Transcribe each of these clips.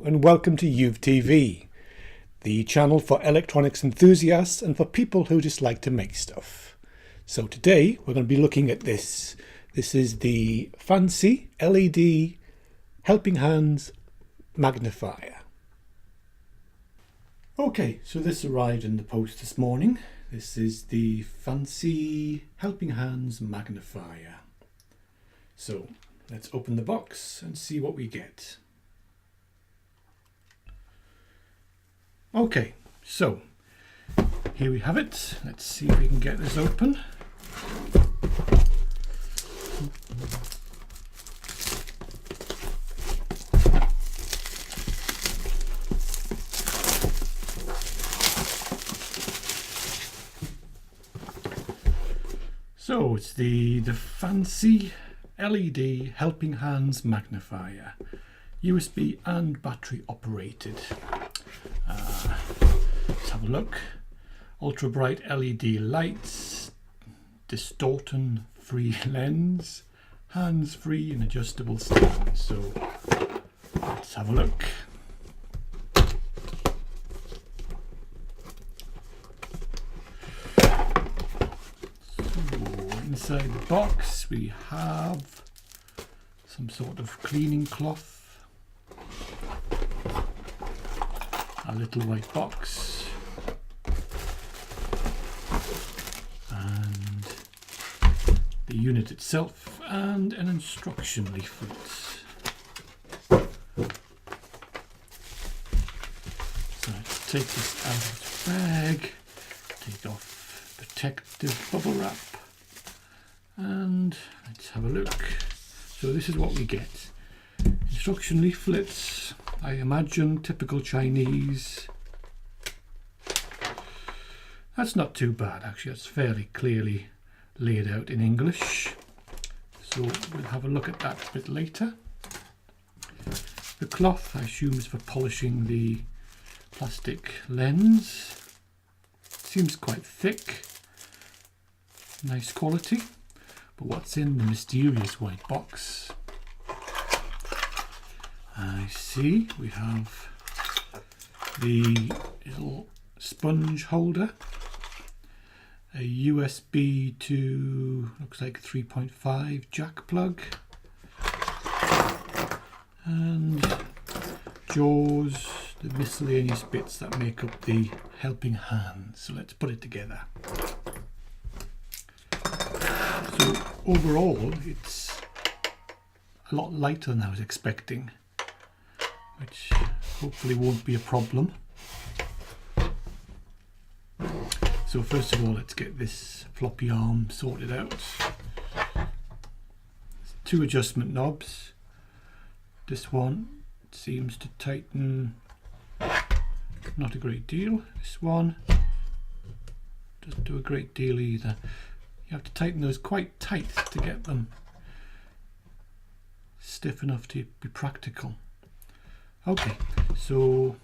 and welcome to Youth TV, the channel for electronics enthusiasts and for people who just like to make stuff. So today we're going to be looking at this. This is the Fancii LED Helping Hands Magnifier. Okay, so this arrived in the post this morning. This is the Fancii Helping Hands Magnifier. So let's open the box and see what we get. Okay, so here we have it. Let's see if we can get this open. So it's the Fancii LED Helping Hands Magnifier, USB and battery operated. Let's have a look. Ultra bright LED lights, distortion free lens, hands free and adjustable stand. So let's have a look. So inside the box we have some sort of cleaning cloth, a little white box, and the unit itself, and an instruction leaflet. So let's take this out of the bag, take off protective bubble wrap, and let's have a look. So this is what we get. Instruction leaflets, I imagine typical Chinese. That's not too bad actually, that's fairly clearly laid out in English. So we'll have a look at that a bit later. The cloth I assume is for polishing the plastic lens. Seems quite thick, nice quality. But what's in the mysterious white box? I see we have the little sponge holder, a USB to looks like 3.5 jack plug, and jaws, the miscellaneous bits that make up the helping hand. So let's put it together. So overall it's a lot lighter than I was expecting, which hopefully won't be a problem. So first of all, let's get this floppy arm sorted out. Two adjustment knobs. This one seems to tighten not a great deal. This one doesn't do a great deal either. You have to tighten those quite tight to get them stiff enough to be practical. Okay, so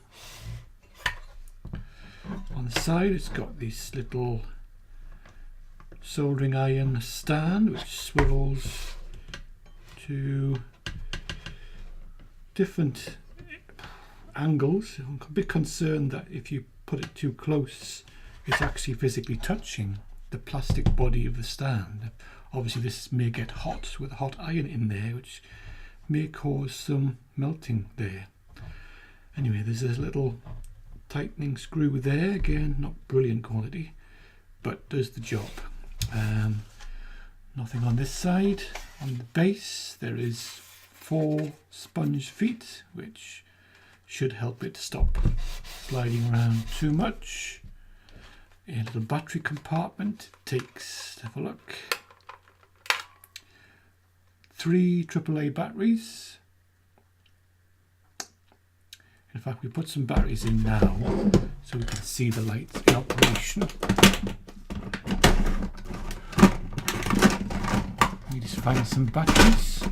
on the side it's got this little soldering iron stand which swivels to different angles. I'm a bit concerned that if you put it too close it's actually physically touching the plastic body of the stand. Obviously this may get hot with a hot iron in there, which may cause some melting there. Anyway, there's this little tightening screw there, again not brilliant quality, but does the job. Nothing on this side. On the base there is 4 sponge feet, which should help it stop sliding around too much. A little battery compartment takes, have a look, 3 AAA batteries. In fact, we put some batteries in now so we can see the lights in operation. We just find some batteries.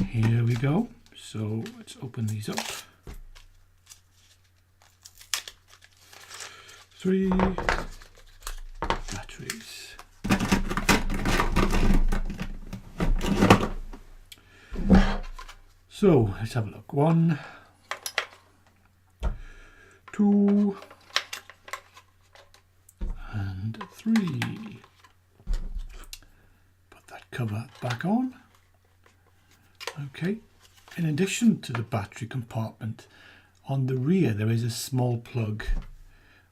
Here we go. So let's open these up. 3 batteries. So let's have a look. 1, 2 and 3. Put that cover back on. Okay, in addition to the battery compartment, on the rear there is a small plug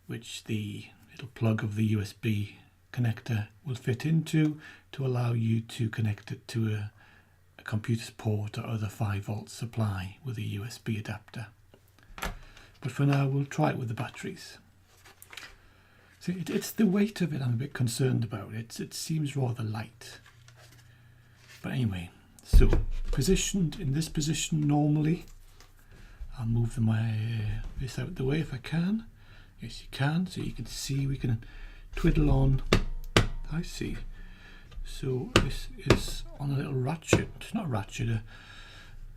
which the little plug of the USB connector will fit into to allow you to connect it to a computer's port or other 5-volt supply with a USB adapter. But for now we'll try it with the batteries. See, it's the weight of it I'm a bit concerned about. It seems rather light. But anyway, so positioned in this position normally. I'll move this out the way if I can. Yes, you can. So you can see we can twiddle on. I see. So this is on a little ratchet, not a ratchet,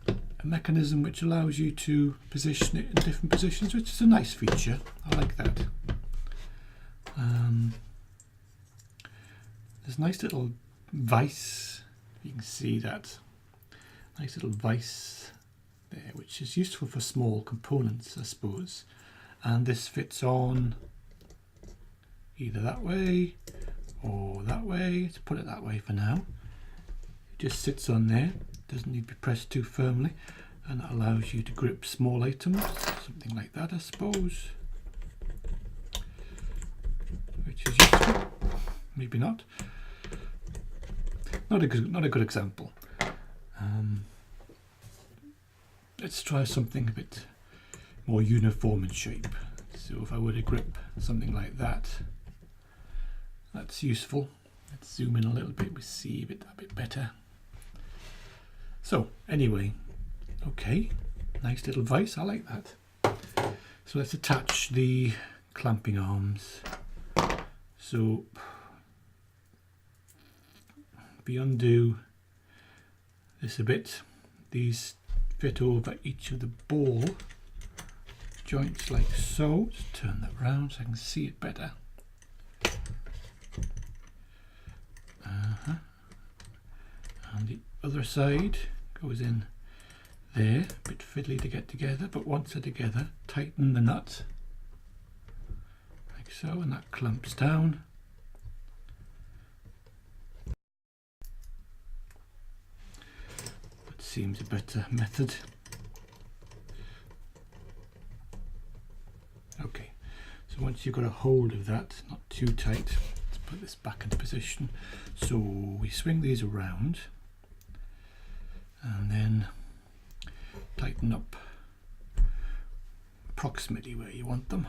a mechanism which allows you to position it in different positions, which is a nice feature. I like that. There's a nice little vise. You can see that nice little vise there, which is useful for small components, I suppose. And this fits on either that way or that way. Let's put it that way for now. It just sits on there, doesn't need to be pressed too firmly, and it allows you to grip small items, something like that I suppose, which is useful. Maybe not. Not a good example. Let's try something a bit more uniform in shape. So if I were to grip something like that, that's useful. Let's zoom in a little bit, we see a bit better. So anyway, okay, nice little vise, I like that. So let's attach the clamping arms. So if we undo this a bit, these fit over each of the ball joints like so. Just turn that round so I can see it better. And the other side goes in there, a bit fiddly to get together, but once they're together, tighten the nut like so, and that clamps down. That seems a better method. Okay, so once you've got a hold of that, not too tight, let's put this back into position. So we swing these around and then tighten up approximately where you want them.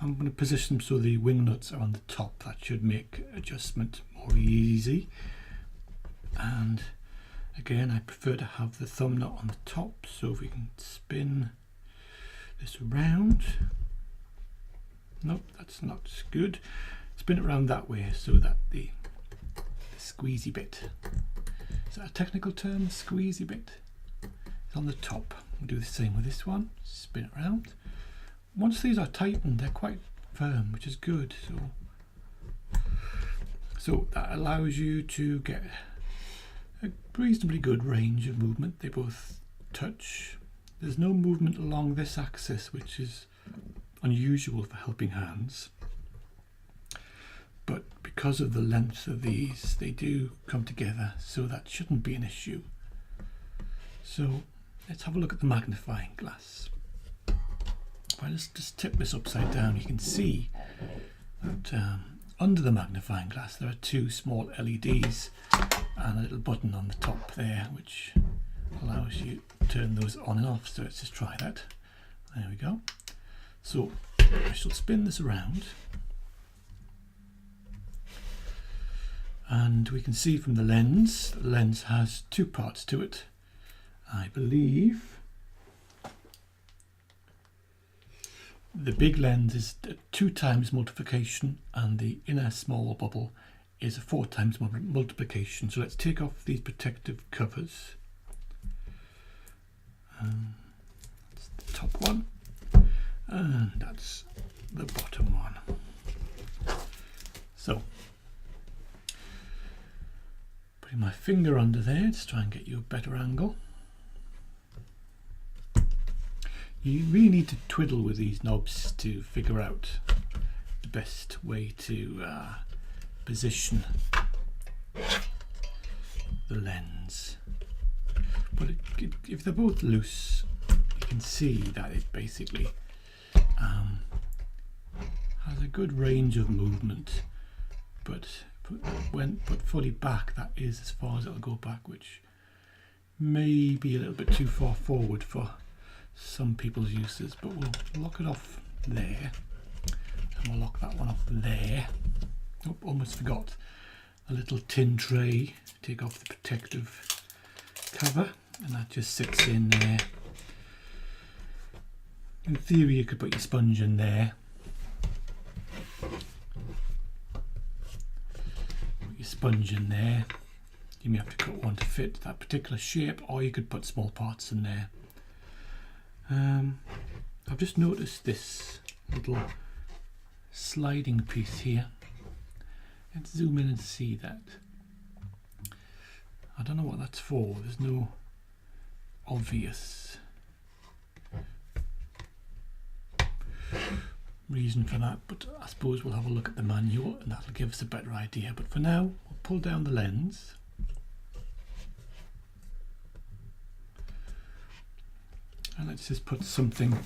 I'm going to position them so the wing nuts are on the top. That should make adjustment more easy. And again, I prefer to have the thumb nut on the top, so if we can spin this around. Nope, that's not good. Spin it around that way so that the squeezy bit, is that a technical term, squeezy bit, is on the top. We'll do the same with this one, spin it around. Once these are tightened, they're quite firm, which is good. So that allows you to get a reasonably good range of movement. They both touch. There's no movement along this axis, which is unusual for helping hands. But because of the length of these, they do come together, so that shouldn't be an issue. So let's have a look at the magnifying glass. If I just tip this upside down, you can see that under the magnifying glass there are two small LEDs and a little button on the top there which allows you to turn those on and off. So let's just try that. There we go. So I shall spin this around, and we can see from the lens has two parts to it. I believe the big lens is a 2 times multiplication and the inner small bubble is a 4 times multiplication. So let's take off these protective covers. That's the top one, and that's the bottom one. So putting my finger under there to try and get you a better angle. You really need to twiddle with these knobs to figure out the best way to position the lens. But if they're both loose, you can see that it basically has a good range of movement, but when put fully back, that is as far as it'll go back, which may be a little bit too far forward for some people's uses. But we'll lock it off there, and we'll lock that one off there. Oh, almost forgot a little tin tray. Take off the protective cover, and that just sits in there. In theory, you could put your sponge in there. Put your sponge in there. You may have to cut one to fit that particular shape, or you could put small parts in there. I've just noticed this little sliding piece here. Let's zoom in and see that. I don't know what that's for. There's no obvious reason for that, but I suppose we'll have a look at the manual and that'll give us a better idea. But for now, we'll pull down the lens. And let's just put something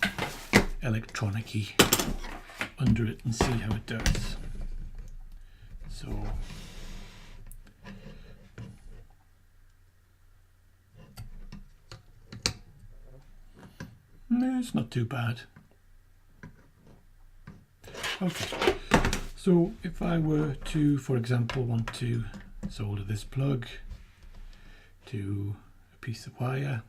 electronic-y under it and see how it does. So no, it's not too bad. Okay, so if I were to, for example, want to solder this plug to a piece of wire,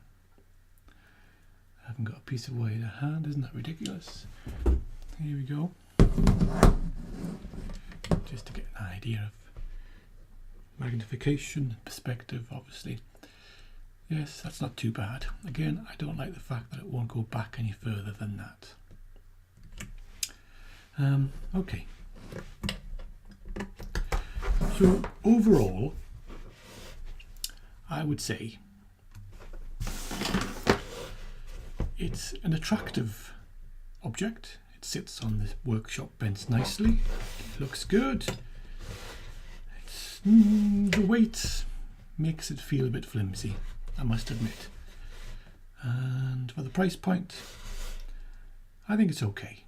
I haven't got a piece of wire to hand, isn't that ridiculous? Here we go. Just to get an idea of magnification, perspective, obviously. Yes, that's not too bad. Again, I don't like the fact that it won't go back any further than that. Okay. So overall, I would say it's an attractive object. It sits on the workshop bench nicely. It looks good. The weight makes it feel a bit flimsy, I must admit. And for the price point, I think it's okay.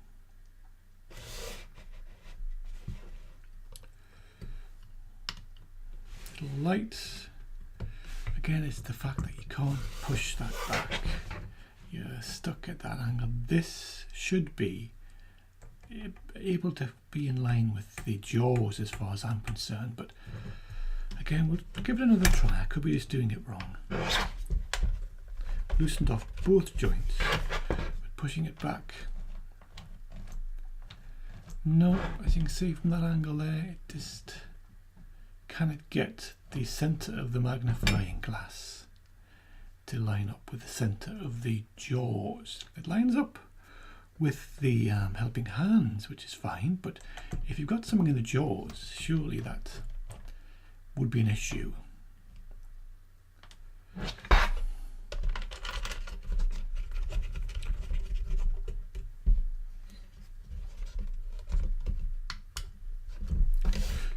Little light. Again, it's the fact that you can't push that back. You're stuck at that angle. This should be able to be in line with the jaws as far as I'm concerned, but again, we'll give it another try. I could be just doing it wrong. Loosened off both joints, but pushing it back. No, as you can see from that angle there, it just cannot get the centre of the magnifying glass to line up with the centre of the jaws. It lines up with the helping hands, which is fine, but if you've got something in the jaws, surely that would be an issue.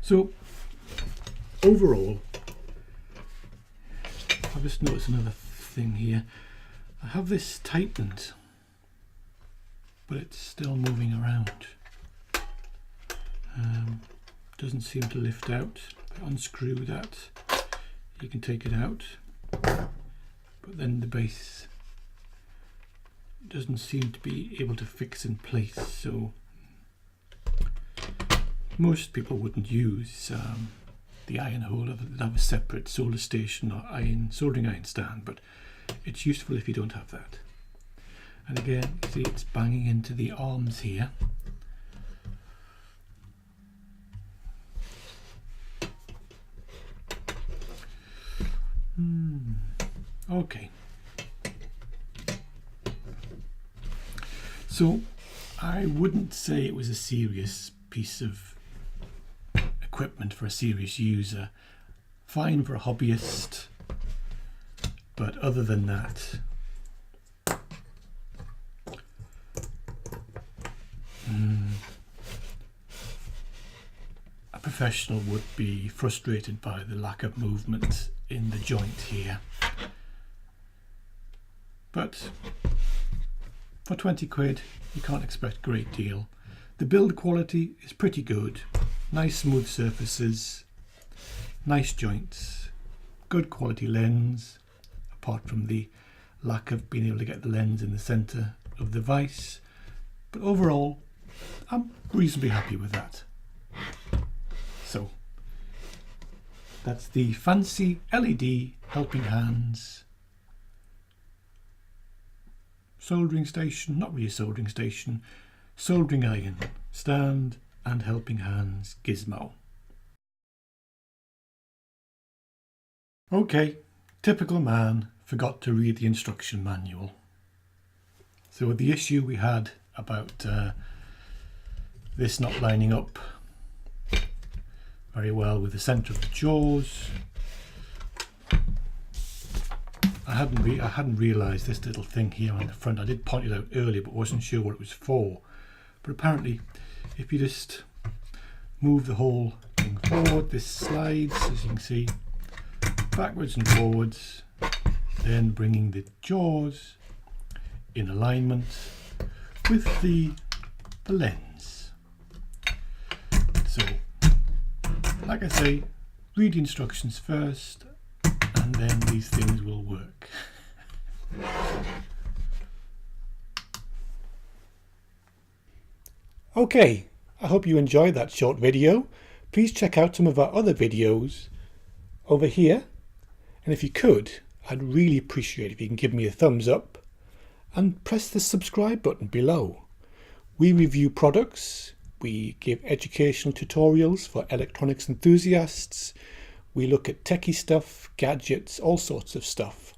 So overall, I've just noticed another thing here. I have this tightened, but it's still moving around. Doesn't seem to lift out. If I unscrew that, you can take it out, but then the base doesn't seem to be able to fix in place. So most people wouldn't use the iron holder. They'd have a separate solder station or soldering iron stand, but it's useful if you don't have that. And again, you see it's banging into the arms here. Okay. So I wouldn't say it was a serious piece of equipment for a serious user. Fine for a hobbyist, but other than that, professional would be frustrated by the lack of movement in the joint here. But for 20 quid, you can't expect a great deal. The build quality is pretty good. Nice smooth surfaces, nice joints, good quality lens, apart from the lack of being able to get the lens in the centre of the vise. But overall, I'm reasonably happy with that. So, that's the Fancii LED Helping Hands soldering station, not really a soldering station, soldering iron stand and helping hands gizmo. Okay, typical man forgot to read the instruction manual. So the issue we had about this not lining up very well with the centre of the jaws. I hadn't realised this little thing here on the front. I did point it out earlier but wasn't sure what it was for. But apparently if you just move the whole thing forward, this slides, as you can see, backwards and forwards, then bringing the jaws in alignment with the lens. So, like I say, read the instructions first and then these things will work. Okay, I hope you enjoyed that short video. Please check out some of our other videos over here. And if you could, I'd really appreciate if you can give me a thumbs up and press the subscribe button below. We review products, we give educational tutorials for electronics enthusiasts, we look at techie stuff, gadgets, all sorts of stuff.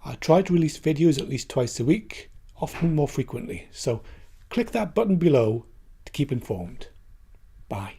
I try to release videos at least twice a week, often more frequently. So click that button below to keep informed. Bye.